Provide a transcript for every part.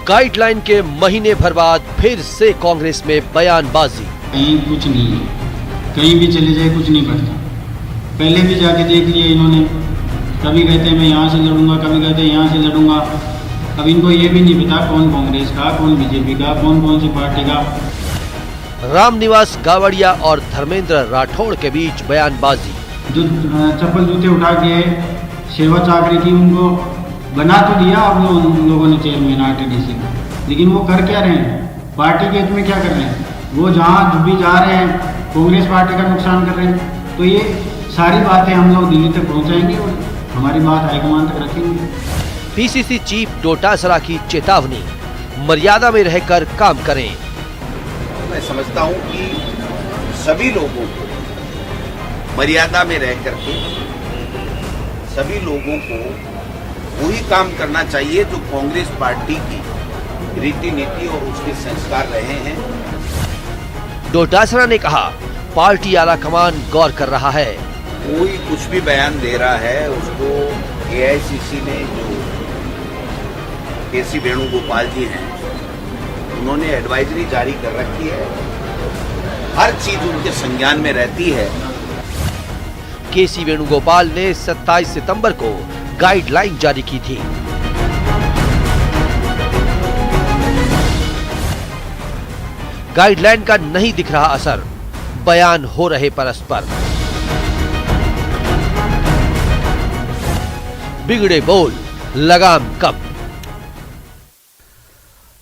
Guideline के महीने भर बाद फिर से कांग्रेस में बयानबाजी। कहीं कुछ नहीं है, कहीं भी चले जाए कुछ नहीं पड़ता। पहले भी जाके देख लिया इन्होंने, कभी कहते मैं यहाँ से लड़ूंगा, कभी कहते यहाँ से लड़ूंगा। अब इनको ये भी नहीं पता कौन कांग्रेस का, कौन बीजेपी का, कौन कौन सी पार्टी का। रामनिवास गावड़िया और धर्मेंद्र राठौड़ के बीच बयानबाजी। जो चप्पल जूते उठा के सेवा चाकरी की उनको बना तो दिया अब उन लोगों ने चेयरमैन आरटीडीसी का, लेकिन वो कर क्या रहे हैं, पार्टी के हित में क्या कर रहे हैं? वो जहाँ भी जा रहे हैं कांग्रेस पार्टी का नुकसान कर रहे हैं। तो ये सारी बातें हम लोग दिल्ली तक पहुँचाएंगे और हमारी बात हाईकमान तक रखेंगे। पीसीसी चीफ डोटासरा की चेतावनी, मर्यादा में रहकर काम करें। मैं समझता हूं कि सभी लोगों को मर्यादा में रह करके सभी लोगों को वही काम करना चाहिए जो कांग्रेस पार्टी की रीति नीति और उसके संस्कार रहे हैं। डोटासरा ने कहा, पार्टी आलाकमान गौर कर रहा है। कोई कुछ भी बयान दे रहा है उसको एआईसीसी ने, जो केसी वेणुगोपाल जी हैं, उन्होंने एडवाइजरी जारी कर रखी है। हर चीज उनके संज्ञान में रहती है। केसी वेणुगोपाल ने 27 सितंबर को गाइडलाइन जारी की थी। गाइडलाइन का नहीं दिख रहा असर, बयान हो रहे परस्पर। बिगड़े बोल, लगाम कब।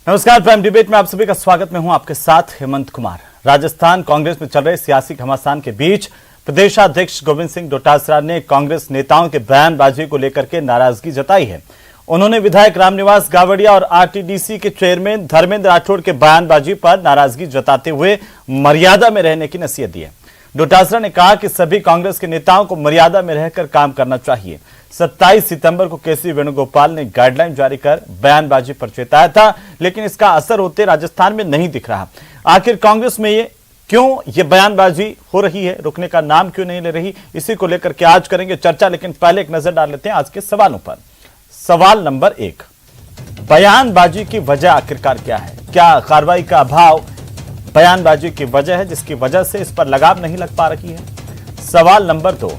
नमस्कार, प्राइम डिबेट में आप सभी का स्वागत। मैं हूं आपके साथ हेमंत कुमार। राजस्थान कांग्रेस में चल रहे सियासी घमासान के बीच प्रदेशाध्यक्ष गोविंद सिंह डोटासरा ने कांग्रेस नेताओं के बयानबाजी को लेकर के नाराजगी जताई है। उन्होंने विधायक रामनिवास गावड़िया और आरटीडीसी के चेयरमैन धर्मेंद्र राठौड़ के बयानबाजी पर नाराजगी जताते हुए मर्यादा में रहने की नसीहत दी है। डोटासरा ने कहा कि सभी कांग्रेस के नेताओं को मर्यादा में रहकर काम करना चाहिए। 27 सितंबर को केसी वेणुगोपाल ने गाइडलाइन जारी कर बयानबाजी पर चेताया था, लेकिन इसका असर होते राजस्थान में नहीं दिख रहा। आखिर कांग्रेस में ये बयानबाजी हो रही है, रुकने का नाम क्यों नहीं ले रही, इसी को लेकर के आज करेंगे चर्चा। लेकिन पहले एक नजर डाल लेते हैं आज के सवालों पर। सवाल नंबर 1, बयानबाजी की वजह आखिरकार क्या है? क्या कार्रवाई का अभाव बयानबाजी की वजह है, जिसकी वजह से इस पर लगाम नहीं लग पा रही है? सवाल नंबर 2,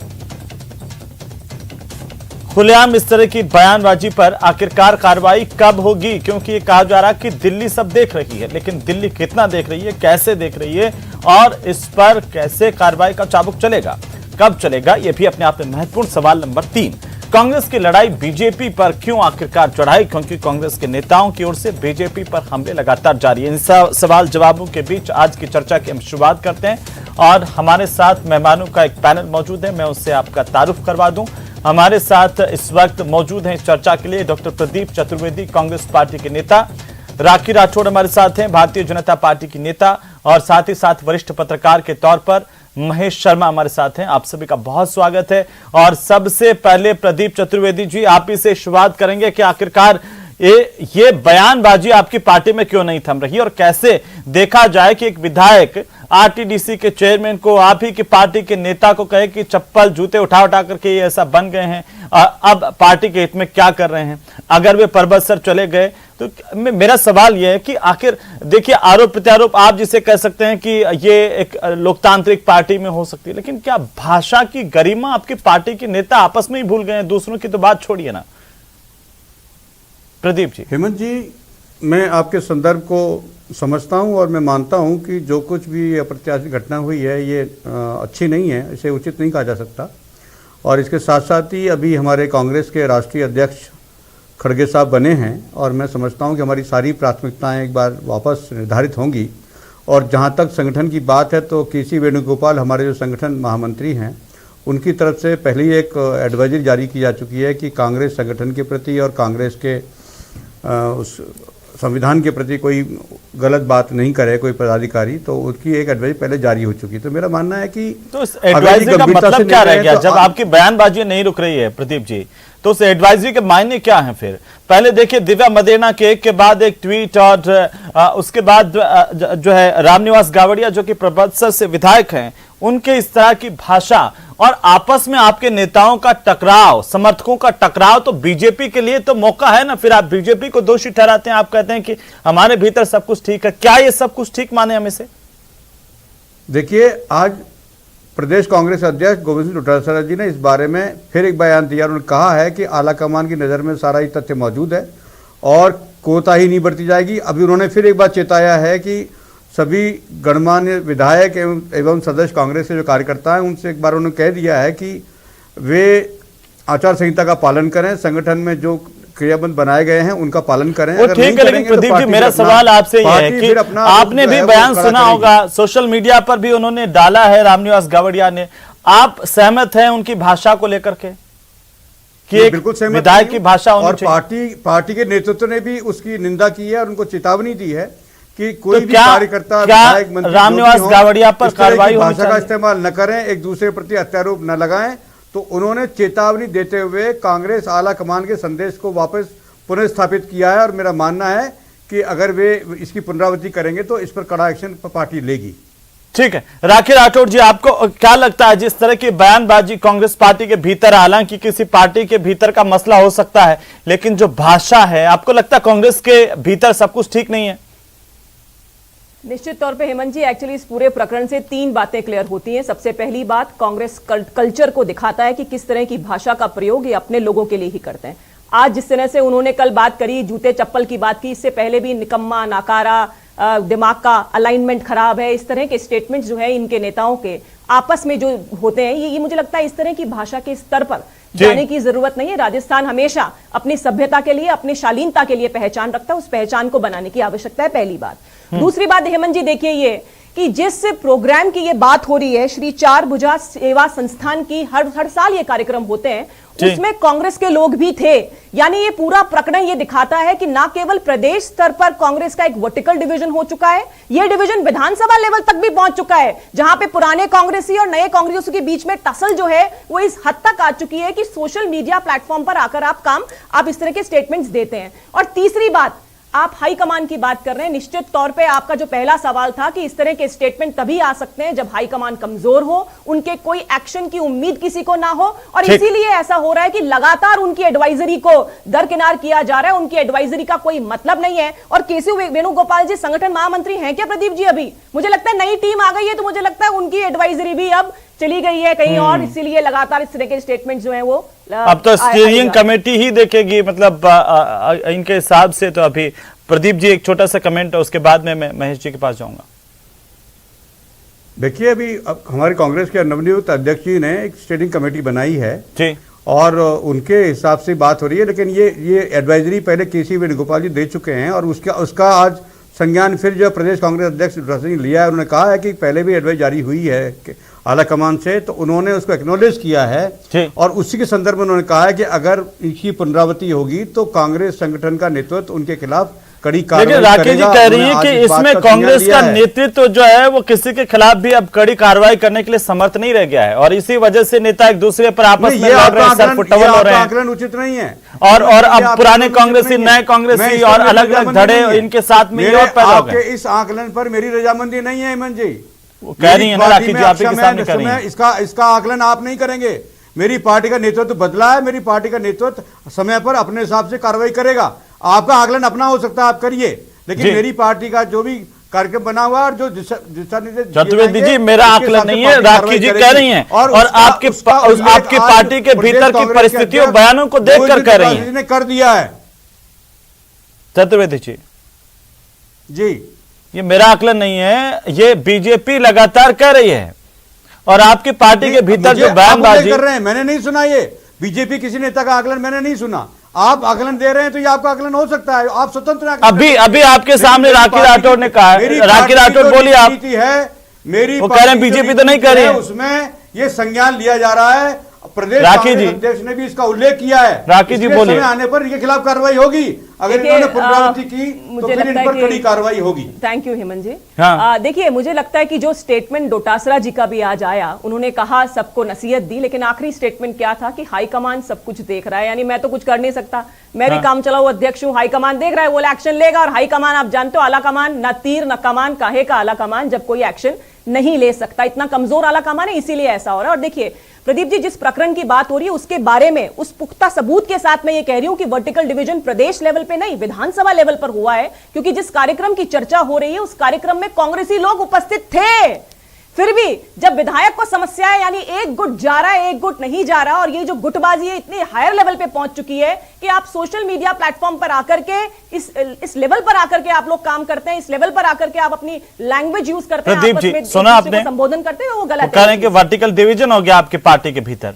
खुलेआम इस तरह की बयानबाजी पर आखिरकार कार्रवाई कब होगी? क्योंकि ये कहा जा रहा है कि दिल्ली सब देख रही है, लेकिन दिल्ली कितना देख रही है, कैसे देख रही है और इस पर कैसे कार्रवाई का चाबुक चलेगा, कब चलेगा? यह भी अपने आप में महत्वपूर्ण सवाल। नंबर 3, कांग्रेस की लड़ाई बीजेपी पर क्यों आखिरकार चढ़ाई? क्योंकि कांग्रेस के नेताओं की ओर से बीजेपी पर हमले लगातार जारी है। इन सवाल जवाबों के बीच आज की चर्चा की हम शुरुआत करते हैं और हमारे साथ मेहमानों का एक पैनल मौजूद है। मैं उससे आपका तारुफ करवा दूं। हमारे साथ इस वक्त मौजूद हैं इस चर्चा के लिए डॉक्टर प्रदीप चतुर्वेदी, कांग्रेस पार्टी के नेता, राखी राठौड़ हमारे साथ हैं, भारतीय जनता पार्टी की नेता, और साथ ही साथ वरिष्ठ पत्रकार के तौर पर महेश शर्मा हमारे साथ हैं। आप सभी का बहुत स्वागत है। और सबसे पहले प्रदीप चतुर्वेदी जी, आप ही से शुरुआत करेंगे कि आखिरकार ये बयानबाजी आपकी पार्टी में क्यों नहीं थम रही और कैसे देखा जाए कि एक विधायक आरटीडीसी के चेयरमैन को, आप ही की पार्टी के नेता को कहे कि चप्पल जूते उठा उठा करके ये ऐसा बन गए हैं, अब पार्टी के हित में क्या कर रहे हैं? अगर वे पर्वत सर चले गए तो मेरा सवाल यह है कि आखिर देखिए, आरोप प्रत्यारोप आप जिसे कह सकते हैं कि ये एक लोकतांत्रिक पार्टी में हो सकती है, लेकिन क्या भाषा की गरिमा आपकी पार्टी के नेता आपस में ही भूल गए हैं? दूसरों की तो बात छोड़िए ना। प्रदीप जी। हेमंत जी, मैं आपके संदर्भ को समझता हूं और मैं मानता हूं कि जो कुछ भी अप्रत्याशित घटना हुई है ये अच्छी नहीं है, इसे उचित नहीं कहा जा सकता। और इसके साथ साथ ही अभी हमारे कांग्रेस के राष्ट्रीय अध्यक्ष खड़गे साहब बने हैं और मैं समझता हूं कि हमारी सारी प्राथमिकताएं एक बार वापस निर्धारित होंगी। और जहां तक संगठन की बात है तो केसी वेणुगोपाल हमारे जो संगठन महामंत्री हैं, उनकी तरफ से पहले ही एक एडवाइजरी जारी की जा चुकी है कि कांग्रेस संगठन के प्रति और कांग्रेस के उस संविधान के प्रति कोई गलत बात नहीं करे कोई पदाधिकारी, तो उसकी एक एडवाइजरी पहले जारी हो चुकी है। तो मेरा मानना है कि तो इस एडवाइजरी का मतलब क्या रह गया जब आपकी बयानबाजी नहीं रुक रही है प्रदीप जी? तो उस एडवाइजरी के मायने क्या हैं फिर? पहले देखिए, दिव्या मदेना के एक के बाद एक ट्वीट और उसके बाद जो है रामनिवास गावड़िया जो कि प्रबंधक से विधायक हैं, उनके इस तरह की भाषा और आपस में आपके नेताओं का टकराव, समर्थकों का टकराव, तो बीजेपी के लिए तो मौका है ना। फिर आप बीजेपी को दोषी ठहराते हैं, आप कहते हैं कि हमारे भीतर सब कुछ ठीक है। क्या ये सब कुछ ठीक माने हम इसे? देखिए, आज प्रदेश कांग्रेस अध्यक्ष गोविंद सिंह डोटासरा जी ने इस बारे में फिर एक बयान दिया। उन्होंने कहा है कि आला कमान की नज़र में सारा ही तथ्य मौजूद है और कोताही नहीं बरती जाएगी। अभी उन्होंने फिर एक बार चेताया है कि सभी गणमान्य विधायक एवं सदस्य कांग्रेस के जो कार्यकर्ता हैं उनसे एक बार उन्होंने कह दिया है कि वे आचार संहिता का पालन करें, संगठन में जो क्रियाबंद बनाए गए हैं उनका पालन करें। वो ठीक है, लेकिन प्रदीप जी मेरा सवाल आपसे ये है कि आपने भी बयान सुना होगा, सोशल मीडिया पर भी उन्होंने डाला है, रामनिवास गावड़िया ने। आप सहमत हैं उनकी भाषा को लेकर के कि एक विधायक की भाषा होनी चाहिए? पार्टी के नेतृत्व ने भी उसकी निंदा की है और उनको चेतावनी दी है कि कोई भी कार्यकर्ता, विधायक, मंत्री रामनिवास गावड़िया पर कार्रवाई होनी भाषा का इस्तेमाल न करें, एक दूसरे के प्रति हत्यारोप न लगाएं। तो उन्होंने चेतावनी देते हुए कांग्रेस आला कमान के संदेश को वापस पुनर्स्थापित किया है और मेरा मानना है कि अगर वे इसकी पुनरावृत्ति करेंगे तो इस पर कड़ा एक्शन पार्टी लेगी। ठीक है, राखी राठौड़ जी, आपको क्या लगता है जिस तरह की बयानबाजी कांग्रेस पार्टी के भीतर, हालांकि किसी पार्टी के भीतर का मसला हो सकता है, लेकिन जो भाषा है, आपको लगता है कांग्रेस के भीतर सब कुछ ठीक नहीं है? निश्चित तौर पे हेमंत जी, एक्चुअली इस पूरे प्रकरण से 3 बातें क्लियर होती हैं। सबसे पहली बात, कांग्रेस कल्चर को दिखाता है कि किस तरह की भाषा का प्रयोग ये अपने लोगों के लिए ही करते हैं। आज जिस तरह से उन्होंने कल बात करी, जूते चप्पल की बात की, इससे पहले भी निकम्मा, नाकारा, दिमाग का अलाइनमेंट खराब है, इस तरह के स्टेटमेंट्स जो है इनके नेताओं के आपस में जो होते हैं, ये मुझे लगता है इस तरह की भाषा के स्तर पर जाने की जरूरत नहीं है। राजस्थान हमेशा अपनी सभ्यता के लिए, अपनी शालीनता के लिए पहचान रखता है, उस पहचान को बनाने की आवश्यकता है, पहली बात। दूसरी बात हेमंत जी, देखिए ये कि जिस प्रोग्राम की ये बात हो रही है, श्री चार भुजा सेवा संस्थान की हर साल ये कार्यक्रम होते हैं, उसमें कांग्रेस के लोग भी थे। यानी ये पूरा प्रकरण ये दिखाता है कि ना केवल प्रदेश स्तर पर कांग्रेस का एक वर्टिकल डिवीजन हो चुका है, ये डिवीजन विधानसभा लेवल तक भी पहुंच चुका है, जहां पे पुराने कांग्रेसी और नए कांग्रेसियों के बीच में टसल जो है वो इस हद तक आ चुकी है कि सोशल मीडिया प्लेटफॉर्म पर आकर आप इस तरह के स्टेटमेंट्स देते हैं। और तीसरी बात, आप हाईकमान की बात कर रहे हैं। निश्चित तौर पे आपका जो पहला सवाल था कि इस तरह के स्टेटमेंट तभी आ सकते हैं जब हाईकमान कमजोर हो, उनके कोई एक्शन की उम्मीद किसी को ना हो, और इसीलिए ऐसा हो रहा है कि लगातार उनकी एडवाइजरी को दरकिनार किया जा रहा है। उनकी एडवाइजरी का कोई मतलब नहीं है। और केसी वेणुगोपाल जी संगठन महामंत्री हैं क्या प्रदीप जी? अभी मुझे लगता है नई टीम आ गई है, तो मुझे लगता है उनकी एडवाइजरी भी अब चली गई है कहीं और, इसीलिए लगातार इस तरह के स्टेटमेंट जो है वो अब तो स्टीयरिंग कमेटी ही देखेगी, मतलब इनके हिसाब से। तो अभी प्रदीप जी एक छोटा सा कमेंट है, उसके बाद में मैं महेश जी के पास जाऊंगा। देखिए, अभी हमारे कांग्रेस के नवनियुक्त अध्यक्ष जी ने एक स्टेयरिंग कमेटी बनाई है जी, और उनके हिसाब से बात हो रही है, लेकिन ये एडवाइजरी पहले केसी वेणुगोपाल जी दे चुके हैं और उसका आज संज्ञान फिर जो प्रदेश कांग्रेस अध्यक्ष डोटासरा ने लिया है। उन्होंने कहा है कि पहले भी एडवाइस जारी हुई है आला कमान से, तो उन्होंने उसको एक्नॉलेज किया है और उसी के संदर्भ में उन्होंने कहा है कि अगर इसकी पुनरावृत्ति होगी तो कांग्रेस संगठन का नेतृत्व उनके खिलाफ कड़ी कार्रवाई करेगा। राकेश जी कह रही है कि इसमें कांग्रेस का नेतृत्व जो है वो किसी के खिलाफ भी अब कड़ी कार्रवाई करने के लिए समर्थ नहीं रह गया है, और इसी वजह से नेता एक दूसरे पर आपस में लड़ रहे हैं, सरफुटवल हो रहे हैं। आकलन उचित नहीं है। और अब पुराने कांग्रेसी, नए कांग्रेसी और अलग अलग धड़े इनके साथ में और पैदा हो गए। इस आकलन पर मेरी रजामंदी नहीं है हेमंत जी, कह रही है ना राकेश जी, आप ही के सामने कह रही हैं। इसका आकलन आप नहीं करेंगे। मेरी पार्टी का नेतृत्व बदला है, मेरी पार्टी का नेतृत्व समय पर अपने हिसाब से कार्रवाई करेगा। आपका आकलन अपना हो सकता है, आप करिए, लेकिन मेरी पार्टी का जो भी कार्यक्रम बना हुआ और जो दिशा निर्देश चतुर्वेदी जी, मेरा आकलन नहीं है, राखी जी कह रही हैं, और आपकी पार्टी के भीतर की परिस्थितियों, बयानों को देखकर कह रही हैं। कर दिया है चतुर्वेदी जी, ये मेरा आकलन नहीं है, ये बीजेपी लगातार कह रही है, और आपकी पार्टी के भीतर जो बयानबाजी कर रहे हैं, मैंने नहीं सुना। ये बीजेपी किसी नेता का आकलन मैंने नहीं सुना। आप आकलन दे रहे हैं तो ये आपका आकलन हो सकता है, आप स्वतंत्र। अभी आपके सामने राखी राठौड़ ने कहा, राखी राठौड़ बोली आप है, मेरी वो कह रहे हैं बीजेपी तो नहीं कर रही है, उसमें ये संज्ञान लिया जा रहा है। प्रदेश कांग्रेस अध्यक्ष ने भी इसका उल्लेख किया है। राखी जी बोलिए, आने पर इनके खिलाफ कार्रवाई होगी, अगर इन्होंने पुनरावृत्ति की तो फिर इन पर कड़ी कार्रवाई होगी। थैंक यू हेमंत जी। हाँ। देखिए, मुझे लगता है कि जो स्टेटमेंट डोटासरा जी का भी आज आया, उन्होंने कहा सबको नसीहत दी, लेकिन आखिरी स्टेटमेंट क्या था कि हाईकमान सब कुछ देख रहा है, यानी मैं तो कुछ कर नहीं सकता, मैं भी काम चलाऊ अध्यक्ष हूं, हाईकमान देख रहा है, वो एक्शन लेगा। और हाईकमान आप जानते हो, आला कमान न तीर न कमान, काहे का आला कमान जब कोई एक्शन नहीं ले सकता, इतना कमजोर आला कमान है, इसीलिए ऐसा हो रहा है। और देखिए प्रदीप जी, जिस प्रकरण की बात हो रही है उसके बारे में उस पुख्ता सबूत के साथ मैं ये कह रही हूं कि वर्टिकल डिवीजन प्रदेश लेवल पे नहीं, विधानसभा लेवल पर हुआ है, क्योंकि जिस कार्यक्रम की चर्चा हो रही है उस कार्यक्रम में कांग्रेसी लोग उपस्थित थे। फिर भी जब विधायक को समस्या है, यानी एक गुट जा रहा है एक गुट नहीं जा रहा, और ये जो गुटबाजी है इतनी हायर लेवल पे पहुंच चुकी है कि आप सोशल मीडिया प्लेटफॉर्म पर आकर के इस लेवल पर आकर के आप लोग काम करते हैं, इस लेवल पर आकर के आप अपनी लैंग्वेज यूज करते हैं, प्रदीप आपस में जी, सुना आपने संबोधन करते हैं, वो गलत कह रहे हैं कि वर्टिकल डिवीजन हो गया आपके पार्टी के भीतर।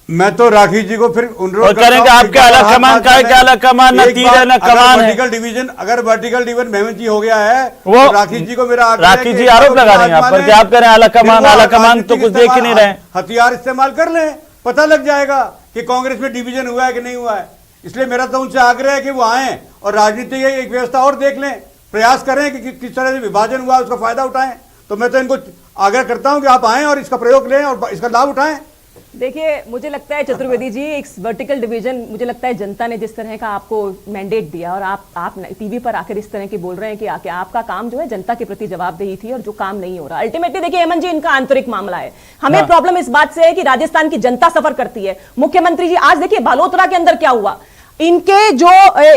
मैं तो राखी जी को फिर और करेंगे आपके अलग कमान का है, क्या अलग कमान, ना तीर है ना कमान है। वर्टिकल डिवीजन, अगर वर्टिकल डिवीजन मेहमत जी हो गया है वो तो राखी जी को मेरा राखी जी आरोप लगा रहे हैं आप पर कि आप कह रहे हैं अलग कमान तो कुछ देख ही नहीं रहे। हथियार इस्तेमाल कर लें, पता लग जाएगा कि कांग्रेस में डिवीजन हुआ है कि नहीं हुआ है। इसलिए मेरा तो उनसे आग्रह है कि वो आए और राजनीति की एक व्यवस्था और देख लें, प्रयास करें कि किस तरह से विभाजन हुआ उसका फायदा उठाएं। तो मैं तो इनको आग्रह करता हूं कि आप आएं और इसका प्रयोग लें और इसका लाभ उठाएं। देखिए मुझे लगता है चतुर्वेदी जी, एक वर्टिकल डिवीजन, मुझे लगता है जनता ने जिस तरह का आपको मैंडेट दिया और आप टीवी पर आकर इस तरह की बोल रहे हैं कि आपका काम जो है जनता के प्रति जवाबदेही थी और जो काम नहीं हो रहा। अल्टीमेटली देखिए हेमंत जी, इनका आंतरिक मामला है। हमें प्रॉब्लम इस बात से है कि राजस्थान की जनता सफर करती है। मुख्यमंत्री जी आज देखिए बालोतरा के अंदर क्या हुआ, इनके जो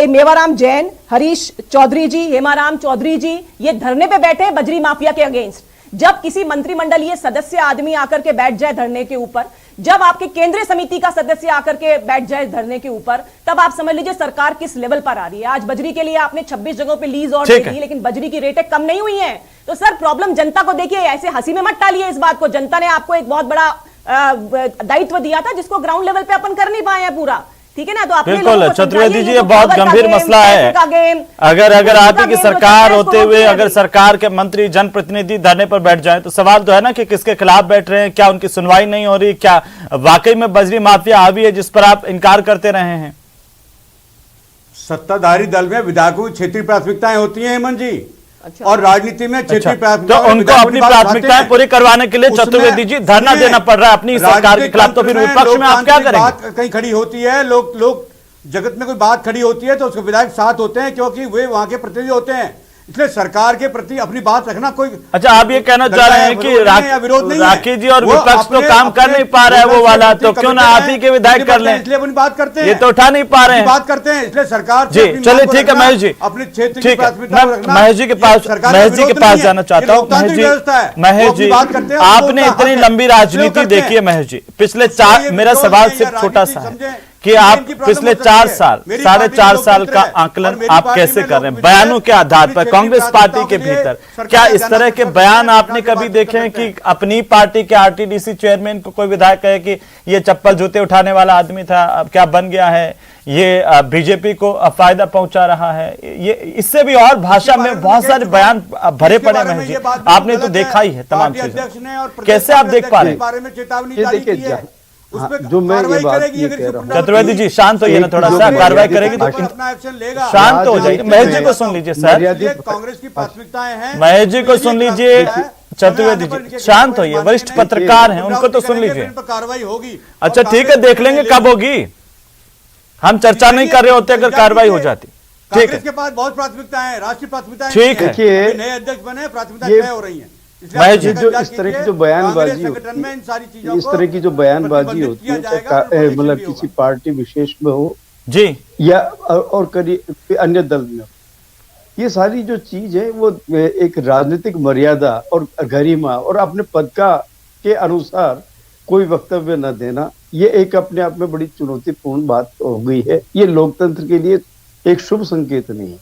मेवाराम जैन, हरीश चौधरी जी, हेमाराम चौधरी जी ये धरने पे बैठे हैं बजरी माफिया के अगेंस्ट। जब किसी मंत्रिमंडलीय सदस्य आदमी आकर के बैठ जाए धरने के ऊपर, जब आपके केंद्रीय समिति का सदस्य आकर के बैठ जाए धरने के ऊपर, तब आप समझ लीजिए सरकार किस लेवल पर आ रही है। आज बजरी के लिए आपने 26 जगहों पे लीज और दे दी, लेकिन बजरी की रेटें कम नहीं हुई हैं। तो सर प्रॉब्लम जनता को देखिए, ऐसे हंसी में मत टालिए इस बात को। जनता ने आपको एक बहुत बड़ा दायित्व दिया था जिसको ग्राउंड लेवल पे अपन कर नहीं पाए हैं पूरा, ठीक है ना। तो बिल्कुल चतुर्वेदी जी, ये बहुत गंभीर मसला है। अगर आप ही की सरकार होते हुए अगर सरकार के मंत्री जनप्रतिनिधि धरने पर बैठ जाएं तो सवाल तो है ना कि किसके खिलाफ बैठ रहे हैं, क्या उनकी सुनवाई नहीं हो रही, क्या वाकई में बजरी माफिया हावी है जिस पर आप इनकार करते रहे हैं। सत्ताधारी दल में विधायकों की क्षेत्रीय प्राथमिकताएं होती हैं हेमंत जी, और राजनीति में क्षेत्रीय तो उनको अपनी प्राथमिकताएं पूरी करवाने के लिए चतुर्वेदी जी धरना देना पड़ रहा है अपनी सरकार के खिलाफ। तो फिर विपक्ष में आप क्या करेंगे? बात कहीं खड़ी होती है, लोग जगत में कोई बात खड़ी होती है तो उसके विधायक साथ होते हैं क्योंकि वे वहां के प्रतिनिधि होते हैं। इसलिए सरकार के प्रति अपनी बात रखना कोई अच्छा, आप ये कहना चाह रहे हैं कि राखी जी और विपक्ष तो काम कर नहीं पा रहे हैं वो वाला, तो क्यों ना आप ही के विधायक कर लें, इसलिए अपनी बात करते हैं। ये तो उठा नहीं पा रहे हैं, बात करते हैं, इसलिए सरकार जी। चलिए ठीक है महेश जी, अपने क्षेत्र ठीक है, मैं महेश जी के पास जाना चाहता हूँ। महेश जी आपने इतनी लंबी राजनीति देखी है महेश जी, पिछले मेरा सवाल सिर्फ छोटा सा है कि आप पिछले 4 साल 4.5 साल का आकलन आप कैसे कर रहे हैं बयानों के आधार पर कांग्रेस पार्टी के भीतर? क्या इस तरह के बयान आपने कभी देखे हैं कि अपनी पार्टी के आरटीडीसी चेयरमैन को कोई विधायक कहे कि ये चप्पल जूते उठाने वाला आदमी था, अब क्या बन गया है, ये बीजेपी को फायदा पहुंचा रहा है? ये इससे भी और भाषा में बहुत सारे बयान भरे पड़े हैं जी, आपने तो देखा ही है तमाम चीजें, कैसे आप देख पा रहे हैं? जो मैं ये बात ये कह रहा हूं, चतुर्वेदी जी शांत होइए ना, थोड़ा सा कार्रवाई करेगी तो शांत हो जाइए। महेश जी को सुन लीजिए सर, कांग्रेस की प्राथमिकताएं हैं। महेश जी को सुन लीजिए, चतुर्वेदी जी शांत होइए, वरिष्ठ पत्रकार हैं उनको तो सुन लीजिए। कार्रवाई होगी। अच्छा ठीक है, देख लेंगे कब होगी, हम चर्चा नहीं कर रहे होते अगर कार्रवाई हो जाती। ठीक है, के पास बहुत प्राथमिकताएं हैं, राष्ट्रीय प्राथमिकताएं, ठीक है, नए अध्यक्ष बने, प्राथमिकताएं तय हो रही हैं। महेश जी जो इस तरह की जो बयानबाजी होती है, इस तरह की जो बयानबाजी होती है, मतलब किसी पार्टी विशेष में हो जी या और कभी अन्य दल में, ये सारी जो चीज है वो एक राजनीतिक मर्यादा और गरिमा और अपने पद का के अनुसार कोई वक्तव्य न देना, ये एक अपने आप में बड़ी चुनौतीपूर्ण बात हो गई है। ये लोकतंत्र के लिए एक शुभ संकेत नहीं है।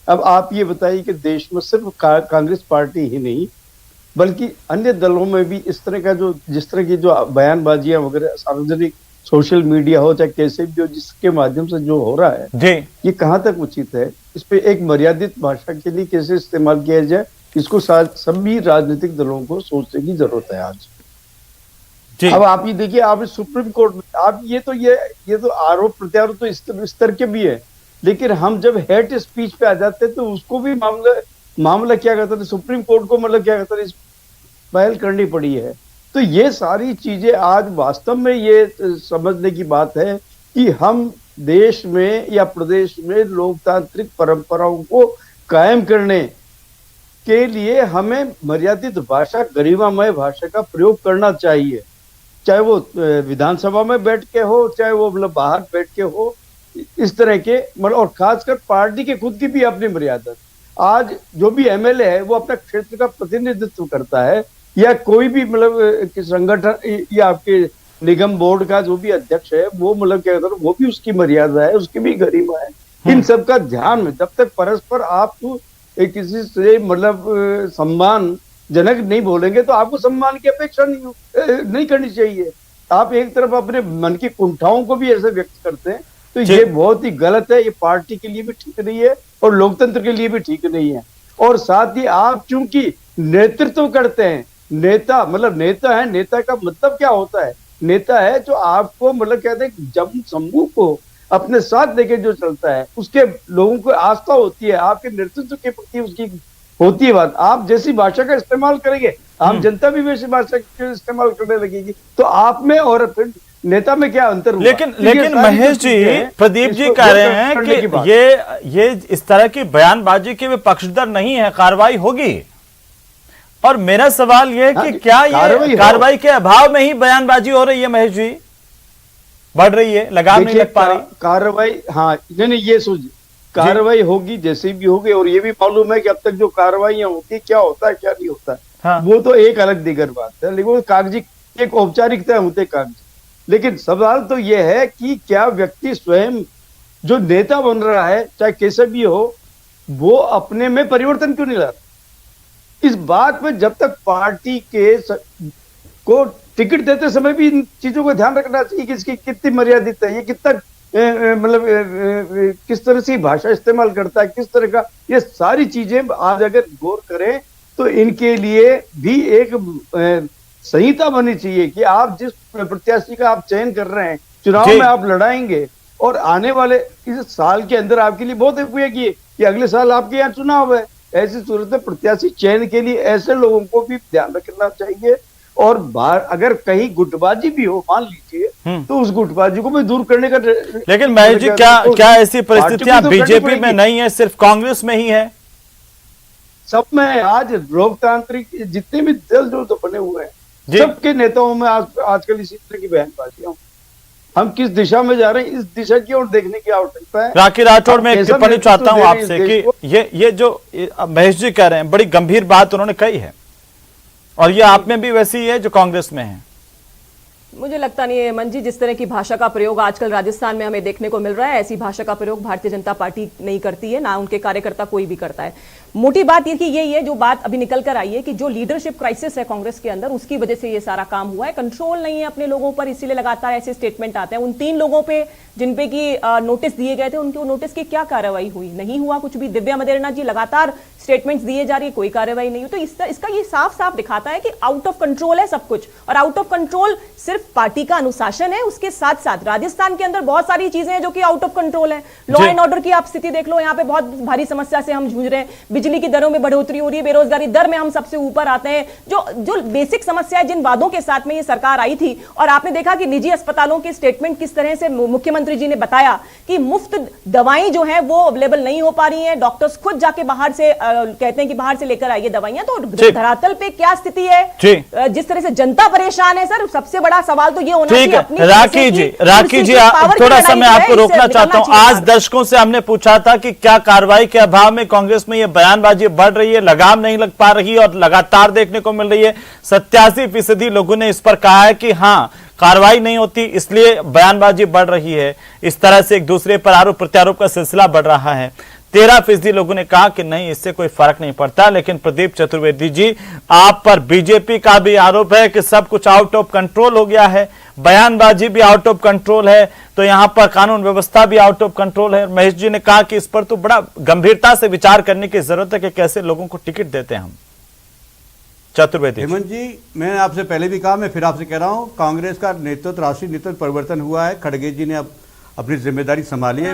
अब आप ये बताइए कि देश में सिर्फ कांग्रेस पार्टी ही नहीं बल्कि अन्य दलों में भी इस तरह का जो जिस तरह की जो बयानबाजियां वगैरह सार्वजनिक सोशल मीडिया हो चाहे कैसे भी हो, जिसके माध्यम से जो हो रहा है जी, ये कहाँ तक उचित है? इस पे एक मर्यादित भाषा के लिए कैसे इस्तेमाल किया जाए, इसको सभी राजनीतिक दलों को सोचने की जरूरत है आज जी। अब आप ये देखिए, आप सुप्रीम कोर्ट में आप ये तो आरोप प्रत्यारोप तो इस स्तर के भी है, लेकिन हम जब हेट स्पीच पे आ जाते हैं तो उसको भी मामला क्या कहता है, सुप्रीम कोर्ट को मतलब क्या कहता है, पहल करनी पड़ी है। तो ये सारी चीजें आज वास्तव में ये समझने की बात है कि हम देश में या प्रदेश में लोकतांत्रिक परंपराओं को कायम करने के लिए हमें मर्यादित भाषा, गरिमामय भाषा का प्रयोग करना चाहिए, चाहे वो विधानसभा में बैठ के हो, चाहे वो मतलब बाहर बैठ के हो, इस तरह के मतलब, और खासकर पार्टी के खुद की भी अपनी मर्यादा। आज जो भी एमएलए है वो अपना क्षेत्र का प्रतिनिधित्व करता है, या कोई भी मतलब संगठन या आपके निगम बोर्ड का जो भी अध्यक्ष है वो मतलब क्या कहते हैं, वो भी उसकी मर्यादा है, उसकी भी गरिमा है। इन सब का ध्यान में जब तक परस्पर आप किसी से मतलब सम्मान जनक नहीं बोलेंगे तो आपको सम्मान की अपेक्षा नहीं करनी चाहिए। आप एक तरफ अपने मन की कुंठाओं को भी ऐसे व्यक्त करते हैं, तो ये बहुत ही गलत है। ये पार्टी के लिए भी ठीक नहीं है और लोकतंत्र के लिए भी ठीक नहीं है। और साथ ही आप चूंकि नेतृत्व करते हैं, नेता मतलब नेता है, नेता का मतलब क्या होता है? नेता है जो आपको मतलब कहते हैं जब समूह को अपने साथ लेके जो चलता है, उसके लोगों को आस्था होती है, आपके नेतृत्व के प्रति उसकी होती है बात। आप जैसी भाषा का इस्तेमाल करेंगे, आम जनता भी वैसी भाषा का इस्तेमाल करने लगेगी, तो आप में और फिर नेता में क्या अंतर हुआ? लेकिन महेश जी, प्रदीप जी कह रहे हैं कि ये इस तरह की बयानबाजी के वे पक्षधर नहीं है, कार्रवाई होगी। और मेरा सवाल ये है कि क्या ये कार्रवाई के अभाव में ही बयानबाजी हो रही है महेश जी, बढ़ रही है, लगाम नहीं लग पा रही कार्रवाई? हाँ नहीं, ये सोच कार्रवाई होगी, जैसे भी होगी। और ये भी मालूम है कि अब तक जो कार्रवाइयां होती, क्या होता है क्या नहीं होता है, हाँ। वो तो एक अलग दिगर बात है, लेकिन वो कागजी एक औपचारिकता होते कागजी। लेकिन सवाल तो ये है कि क्या व्यक्ति स्वयं जो नेता बन रहा है, चाहे कैसे भी हो, वो अपने में परिवर्तन क्यों नहीं ला रहा? इस बात में जब तक पार्टी के को टिकट देते समय भी इन चीजों को ध्यान रखना चाहिए कि इसकी कितनी मर्यादित है, ये कितना मतलब किस तरह से भाषा इस्तेमाल करता है, किस तरह का, ये सारी चीजें आज अगर गौर करें तो इनके लिए भी एक संहिता बननी चाहिए कि आप जिस प्रत्याशी का आप चयन कर रहे हैं, चुनाव में आप लड़ाएंगे और आने वाले इस साल के अंदर आपके लिए बहुत उपयोगी कि अगले साल आपके यहाँ चुनाव है। ऐसी सूरत में प्रत्याशी चयन के लिए ऐसे लोगों को भी ध्यान रखना चाहिए। और बाहर अगर कहीं गुटबाजी भी हो, मान लीजिए, तो उस गुटबाजी को भी दूर करने का। लेकिन महेश जी, क्या ऐसी परिस्थितियां बीजेपी में नहीं है, सिर्फ कांग्रेस में ही है? सब में। आज लोकतांत्रिक जितने भी दल जो बने हुए हैं, सबके नेताओं में आजकल इसी तरह की बयानबाजियां। हम किस दिशा में जा रहे हैं, इस दिशा की ओर देखने की आवश्यकता है। राखी राठौड़, मैं एक टिप्पणी चाहता हूं आपसे कि ये जो महेश जी कह रहे हैं, बड़ी गंभीर बात उन्होंने कही है, और ये आप में भी वैसी ही है जो कांग्रेस में है। मुझे लगता नहीं है हेमंत जी, जिस तरह की भाषा का प्रयोग आजकल राजस्थान में हमें देखने को मिल रहा है, ऐसी भाषा का प्रयोग भारतीय जनता पार्टी नहीं करती है, ना उनके कार्यकर्ता कोई भी करता है। मोटी बात ये कि यही है जो बात अभी निकल कर आई है कि जो लीडरशिप क्राइसिस है कांग्रेस के अंदर, उसकी वजह से ये सारा काम हुआ है। कंट्रोल नहीं है अपने लोगों पर, इसीलिए लगातार ऐसे स्टेटमेंट आते हैं। उन 3 लोगों पे जिन पे की नोटिस दिए गए थे, उनके नोटिस की क्या कार्रवाई हुई? नहीं हुआ कुछ भी। दिव्या मदेरणा जी लगातार स्टेटमेंट्स दिए जा रही है, कोई कार्रवाई नहीं हुई। तो इसका ये साफ साफ दिखाता है कि आउट ऑफ कंट्रोल है सब कुछ। और आउट ऑफ कंट्रोल सिर्फ पार्टी का अनुशासन है, उसके साथ साथ राजस्थान के अंदर बहुत सारी चीजें हैं जो कि आउट ऑफ कंट्रोल है। लॉ एंड ऑर्डर की आप स्थिति देख लो, यहाँ पे बहुत भारी समस्या से हम जूझ रहे हैं। बिजली की दरों में बढ़ोतरी हो रही है, बेरोजगारी दर में हम सबसे ऊपर आते हैं। जो बेसिक समस्या है, जिन वादों के साथ में ये सरकार आई थी, और आपने देखा कि निजी अस्पतालों के स्टेटमेंट किस तरह से मुख्यमंत्री जी ने बताया कि मुफ्त दवाएं जो है वो अवेलेबल नहीं हो पा रही हैं। डॉक्टर्स खुद जाके बाहर से कहते हैं कि बाहर से लेकर आइए दवाइयां। तो धरातल पे क्या स्थिति है, जिस तरह से जनता परेशान है, सर सबसे बड़ा सवाल तो ये होना चाहिए। राखी जी, थोड़ा सा मैं आपको रोकना चाहता हूं। आज दर्शकों से हमने पूछा था कि क्या कार्रवाई के अभाव में कांग्रेस में ये बयानबाजी बढ़ रही है, लगाम नहीं लग पा रही और लगातार देखने को मिल रही है। 87% लोगों ने इस पर कहा है कि हाँ, कार्रवाई नहीं होती इसलिए बयानबाजी बढ़ रही है। इस तरह से एक दूसरे पर आरोप प्रत्यारोप का सिलसिला बढ़ रहा है। 13% लोगों ने कहा कि नहीं, इससे कोई फर्क नहीं पड़ता। लेकिन प्रदीप चतुर्वेदी जी, आप पर बीजेपी का भी आरोप है कि सब कुछ आउट ऑफ कंट्रोल हो गया है, बयानबाजी भी आउट ऑफ कंट्रोल है, तो यहां पर कानून व्यवस्था भी आउट ऑफ कंट्रोल है। महेश जी ने कहा कि इस पर तो बड़ा गंभीरता से विचार करने की जरूरत है कि कैसे लोगों को टिकट देते हैं हम। चतुर्वेदी। हेमंत जी, मैंने आपसे पहले भी कहा, मैं फिर आपसे कह रहा हूं, कांग्रेस का नेतृत्व, राष्ट्रीय नेतृत्व परिवर्तन हुआ है। खड़गे जी ने अब अपनी जिम्मेदारी संभाली है,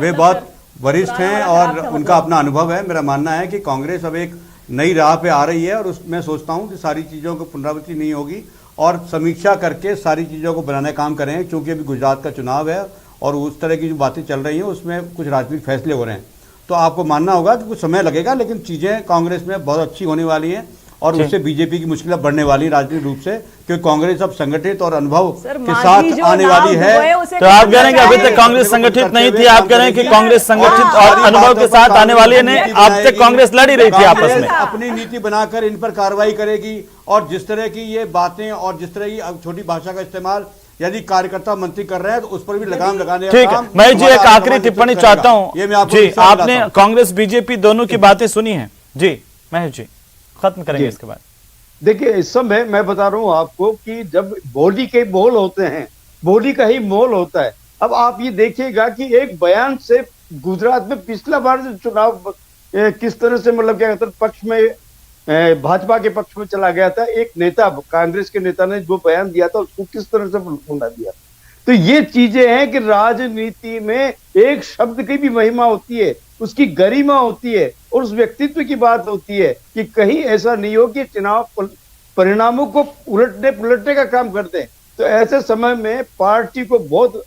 वे बहुत वरिष्ठ हैं और उनका अपना अनुभव है। मेरा मानना है कि कांग्रेस अब एक नई राह पे आ रही है और मैं सोचता हूं कि सारी चीज़ों को पुनरावृत्ति नहीं होगी और समीक्षा करके सारी चीज़ों को बनाने का काम करें। क्योंकि अभी गुजरात का चुनाव है और उस तरह की जो बातें चल रही हैं उसमें कुछ राजनीतिक फैसले हो रहे हैं, तो आपको मानना होगा कि कुछ समय लगेगा, लेकिन चीज़ें कांग्रेस में बहुत अच्छी होने वाली हैं और उससे बीजेपी की मुश्किलें बढ़ने वाली है राजनीतिक रूप से, क्योंकि कांग्रेस अब संगठित और अनुभव के साथ आने वाली है। तो आप कह रहे हैं कि अभी तक कांग्रेस संगठित नहीं थी, आप कह रहे हैं कि कांग्रेस संगठित और अनुभव के साथ आने वाली है। नहीं, अब तक कांग्रेस लड़ी रही थी आपस में। अपनी नीति बनाकर इन पर कार्रवाई करेगी और जिस तरह की ये बातें और जिस तरह की छोटी भाषा का इस्तेमाल यदि कार्यकर्ता मंत्री कर रहे हैं तो उस पर भी लगाम लगाने का ठीक है। काम मैं जी एक हमारा आखिरी टिप्पणी चाहता हूं। ये मैं आपको जी, विश्वास आपने दिलाता हूं। कांग्रेस बीजेपी दोनों की बातें सुनी हैं जी, महेश जी खत्म करेंगे इसके बाद। देखिए, इस समय मैं बता रहा हूं आपको कि जब बोली के बोल होते हैं, बोली का ही मोल होता है। अब आप ये देखिएगा कि एक बयान से गुजरात में पिछला बार जो चुनाव किस तरह से मतलब क्या कहते हैं पक्ष में भाजपा के पक्ष में चला गया था, एक नेता कांग्रेस के नेता ने जो बयान दिया था उसको किस तरह से भुना दिया। तो ये चीजें हैं कि राजनीति में एक शब्द की भी महिमा होती है, उसकी गरिमा होती है और उस व्यक्तित्व की बात होती है कि कहीं ऐसा नहीं हो कि चुनाव परिणामों को उलटने पुलटने का काम करते हैं। तो ऐसे समय में पार्टी को बहुत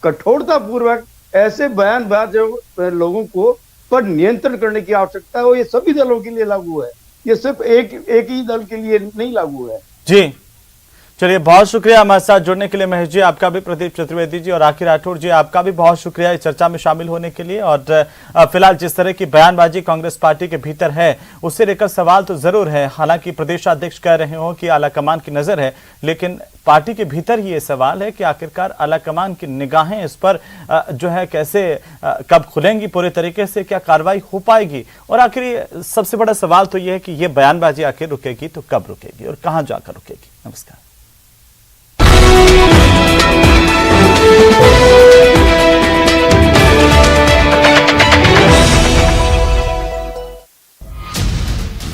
कठोरता पूर्वक ऐसे बयानबाज लोगों को पर नियंत्रण करने की आवश्यकता है और ये सभी दलों के लिए लागू है, ये सिर्फ एक ही दल के लिए नहीं लागू है। जी चलिए, बहुत शुक्रिया हमारे साथ जुड़ने के लिए महेश जी, आपका भी प्रदीप चतुर्वेदी जी और राखी राठौड़ जी, आपका भी बहुत शुक्रिया इस चर्चा में शामिल होने के लिए। और फिलहाल जिस तरह की बयानबाजी कांग्रेस पार्टी के भीतर है उससे लेकर सवाल तो जरूर है। हालांकि प्रदेशाध्यक्ष कह रहे हो कि आलाकमान की नजर है, लेकिन पार्टी के भीतर ही ये सवाल है कि आखिरकार आलाकमान की निगाहें इस पर जो है कैसे कब खुलेंगी पूरे तरीके से, क्या कार्रवाई हो पाएगी। और आखिर सबसे बड़ा सवाल तो यह है कि ये बयानबाजी आखिर रुकेगी तो कब रुकेगी और कहां जाकर रुकेगी। नमस्कार।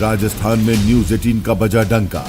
राजस्थान में न्यूज 18 का बजा डंका।